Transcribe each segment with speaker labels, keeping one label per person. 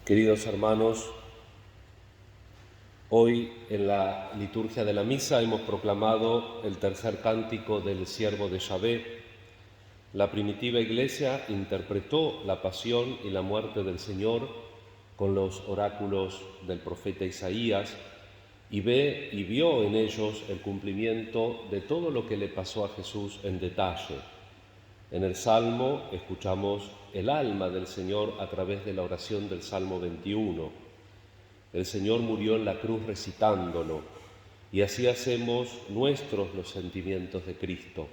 Speaker 1: Queridos hermanos, hoy en la liturgia de la misa hemos proclamado el tercer cántico del siervo de Yahvé. La primitiva Iglesia interpretó la pasión y la muerte del Señor con los oráculos del profeta Isaías y vio en ellos el cumplimiento de todo lo que le pasó a Jesús en detalle. En el Salmo escuchamos el alma del Señor a través de la oración del Salmo 21. El Señor murió en la cruz recitándolo y así hacemos nuestros los sentimientos de Cristo.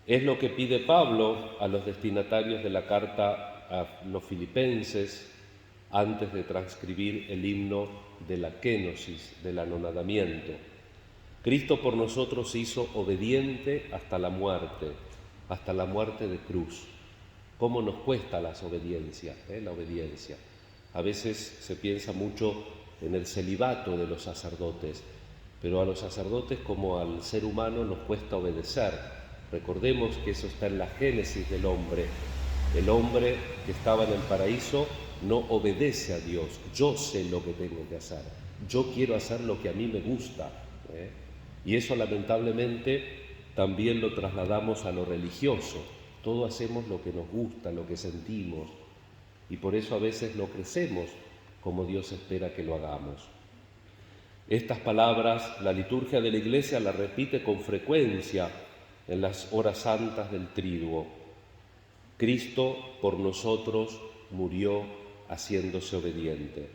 Speaker 1: Es lo que pide Pablo a los destinatarios de la carta a los filipenses antes de transcribir el himno de la kénosis, del anonadamiento. Cristo por nosotros se hizo obediente hasta la muerte de cruz. ¿Cómo nos cuesta la obediencia? La obediencia. A veces se piensa mucho en el celibato de los sacerdotes, pero a los sacerdotes como al ser humano nos cuesta obedecer. Recordemos que eso está en la génesis del hombre. El hombre que estaba en el paraíso no obedece a Dios. Yo sé lo que tengo que hacer. Yo quiero hacer lo que a mí me gusta. Y eso lamentablemente también lo trasladamos a lo religioso. Todos hacemos lo que nos gusta, lo que sentimos, y por eso a veces no crecemos como Dios espera que lo hagamos. Estas palabras la liturgia de la Iglesia las repite con frecuencia en las horas santas del Triduo. Cristo por nosotros murió haciéndose obediente.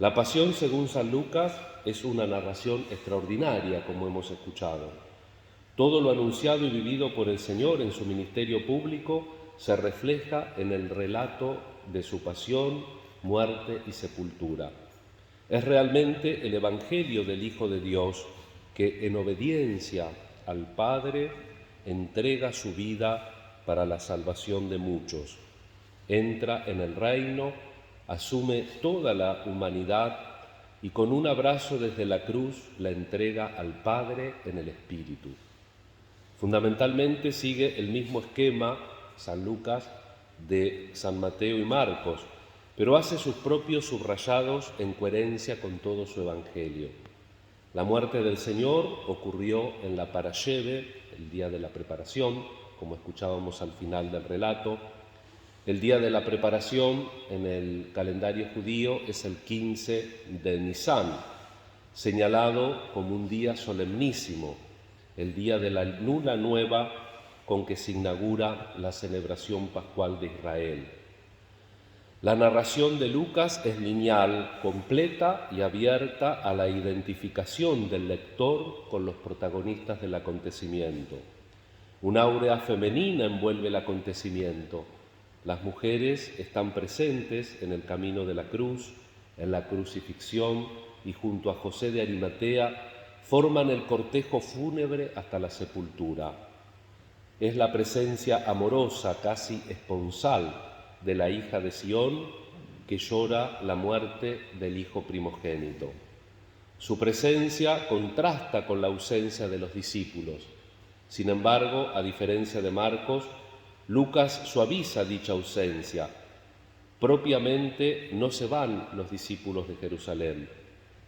Speaker 1: La pasión, según San Lucas, es una narración extraordinaria, como hemos escuchado. Todo lo anunciado y vivido por el Señor en su ministerio público se refleja en el relato de su pasión, muerte y sepultura. Es realmente el Evangelio del Hijo de Dios que, en obediencia al Padre, entrega su vida para la salvación de muchos. Entra en el reino, asume toda la humanidad y con un abrazo desde la cruz la entrega al Padre en el Espíritu. Fundamentalmente sigue el mismo esquema, San Lucas, de San Mateo y Marcos, pero hace sus propios subrayados en coherencia con todo su Evangelio. La muerte del Señor ocurrió en la Parasheve, el día de la preparación, como escuchábamos al final del relato. El día de la preparación en el calendario judío es el 15 de Nisan, señalado como un día solemnísimo, el día de la luna nueva con que se inaugura la celebración pascual de Israel. La narración de Lucas es lineal, completa y abierta a la identificación del lector con los protagonistas del acontecimiento. Una áurea femenina envuelve el acontecimiento. Las mujeres están presentes en el camino de la cruz, en la crucifixión, y junto a José de Arimatea forman el cortejo fúnebre hasta la sepultura. Es la presencia amorosa, casi esponsal, de la hija de Sión que llora la muerte del hijo primogénito. Su presencia contrasta con la ausencia de los discípulos. Sin embargo, a diferencia de Marcos, Lucas suaviza dicha ausencia. Propiamente no se van los discípulos de Jerusalén.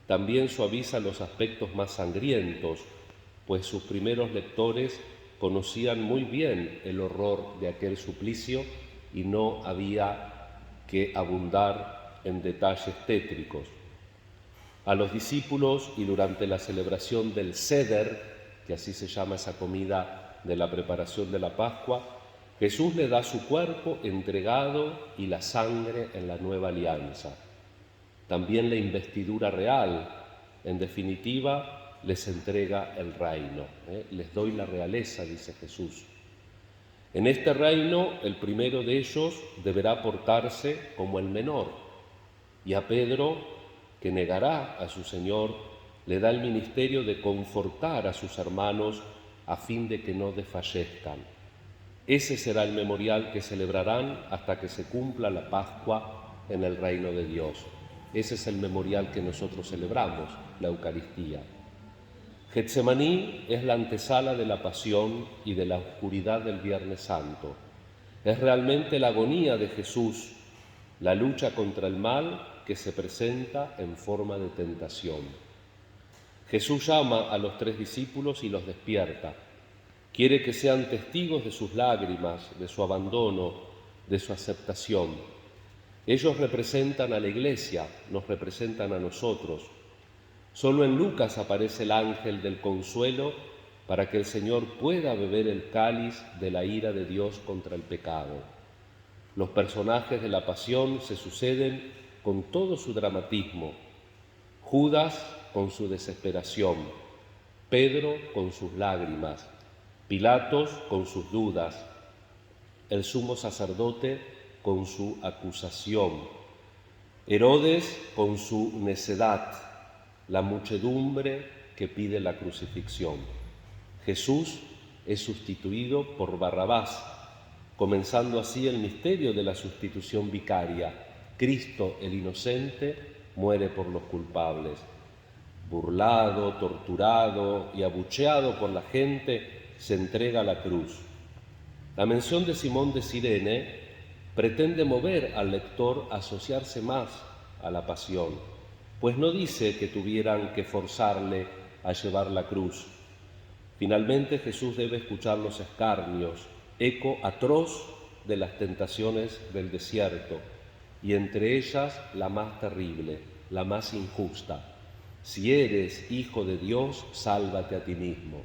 Speaker 1: También suaviza los aspectos más sangrientos, pues sus primeros lectores conocían muy bien el horror de aquel suplicio y no había que abundar en detalles tétricos. A los discípulos, y durante la celebración del Seder, que así se llama esa comida de la preparación de la Pascua, Jesús le da su cuerpo entregado y la sangre en la nueva alianza. También la investidura real, en definitiva, les entrega el reino. Les doy la realeza, dice Jesús. En este reino, el primero de ellos deberá portarse como el menor, y a Pedro, que negará a su Señor, le da el ministerio de confortar a sus hermanos a fin de que no desfallezcan. Ese será el memorial que celebrarán hasta que se cumpla la Pascua en el reino de Dios. Ese es el memorial que nosotros celebramos, la Eucaristía. Getsemaní es la antesala de la pasión y de la oscuridad del Viernes Santo. Es realmente la agonía de Jesús la lucha contra el mal que se presenta en forma de tentación. Jesús llama a los 3 discípulos y los despierta. Quiere que sean testigos de sus lágrimas, de su abandono, de su aceptación. Ellos representan a la Iglesia, nos representan a nosotros. Solo en Lucas aparece el ángel del consuelo para que el Señor pueda beber el cáliz de la ira de Dios contra el pecado. Los personajes de la pasión se suceden con todo su dramatismo. Judas con su desesperación, Pedro con sus lágrimas, Pilatos con sus dudas, el sumo sacerdote con su acusación, Herodes con su necedad, la muchedumbre que pide la crucifixión. Jesús es sustituido por Barrabás, comenzando así el misterio de la sustitución vicaria. Cristo, el inocente, muere por los culpables. Burlado, torturado y abucheado por la gente, se entrega a la cruz. La mención de Simón de Cirene pretende mover al lector a asociarse más a la pasión, pues no dice que tuvieran que forzarle a llevar la cruz. Finalmente Jesús debe escuchar los escarnios, eco atroz de las tentaciones del desierto, y entre ellas la más terrible, la más injusta. Si eres hijo de Dios, sálvate a ti mismo.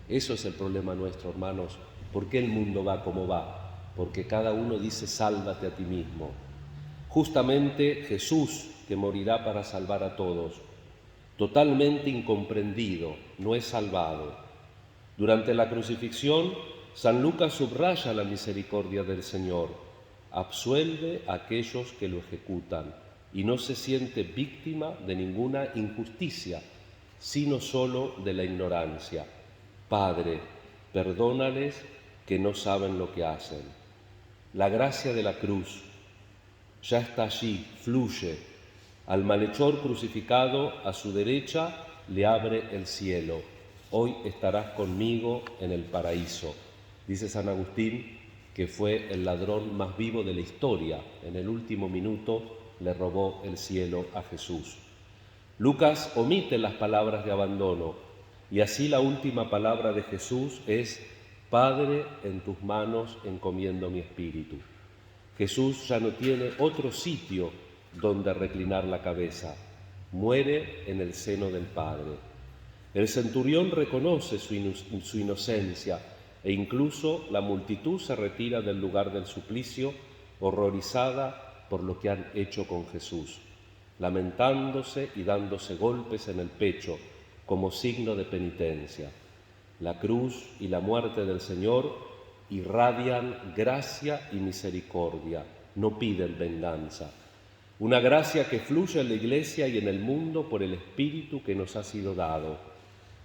Speaker 1: Eso es el problema nuestro, hermanos. ¿Por qué el mundo va como va? Porque cada uno dice sálvate a ti mismo. Justamente Jesús, que morirá para salvar a todos, totalmente incomprendido, no es salvado. Durante la crucifixión, San Lucas subraya la misericordia del Señor, absuelve a aquellos que lo ejecutan y no se siente víctima de ninguna injusticia, sino solo de la ignorancia. Padre, perdónales que no saben lo que hacen. La gracia de la cruz ya está allí, fluye. Al malhechor crucificado a su derecha le abre el cielo. Hoy estarás conmigo en el paraíso. Dice San Agustín que fue el ladrón más vivo de la historia. En el último minuto le robó el cielo a Jesús. Lucas omite las palabras de abandono y así la última palabra de Jesús es: Padre, en tus manos encomiendo mi espíritu. Jesús ya no tiene otro sitio donde reclinar la cabeza. Muere en el seno del Padre. El centurión reconoce su inocencia e incluso la multitud se retira del lugar del suplicio, horrorizada por lo que han hecho con Jesús, lamentándose y dándose golpes en el pecho como signo de penitencia. La cruz y la muerte del Señor irradian gracia y misericordia, no piden venganza. Una gracia que fluye en la Iglesia y en el mundo por el Espíritu que nos ha sido dado.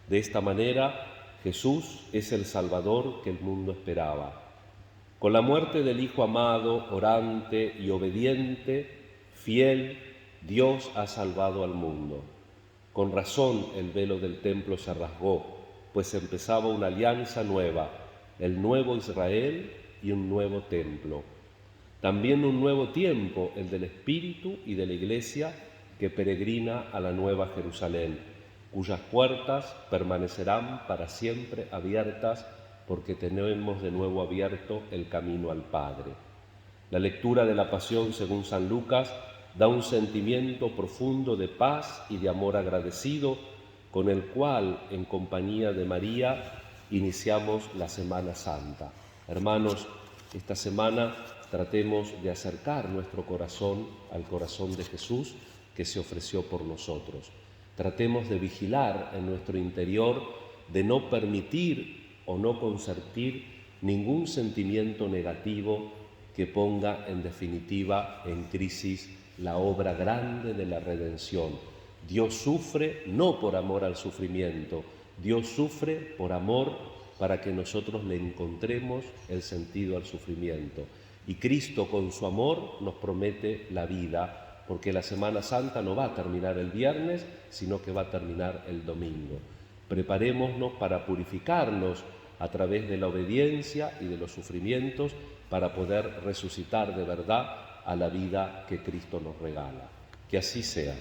Speaker 1: De esta manera, Jesús es el Salvador que el mundo esperaba. Con la muerte del Hijo amado, orante y obediente, fiel, Dios ha salvado al mundo. Con razón el velo del templo se rasgó, pues empezaba una alianza nueva, el nuevo Israel y un nuevo templo. También un nuevo tiempo, el del Espíritu y de la Iglesia que peregrina a la Nueva Jerusalén, cuyas puertas permanecerán para siempre abiertas porque tenemos de nuevo abierto el camino al Padre. La lectura de la Pasión según San Lucas da un sentimiento profundo de paz y de amor agradecido, con el cual, en compañía de María, iniciamos la Semana Santa. Hermanos, esta semana tratemos de acercar nuestro corazón al corazón de Jesús que se ofreció por nosotros. Tratemos de vigilar en nuestro interior, de no permitir o no consentir ningún sentimiento negativo que ponga en definitiva en crisis la obra grande de la redención. Dios sufre no por amor al sufrimiento, Dios sufre por amor para que nosotros le encontremos el sentido al sufrimiento. Y Cristo con su amor nos promete la vida, porque la Semana Santa no va a terminar el viernes, sino que va a terminar el domingo. Preparémonos para purificarnos a través de la obediencia y de los sufrimientos para poder resucitar de verdad a la vida que Cristo nos regala. Que así sea.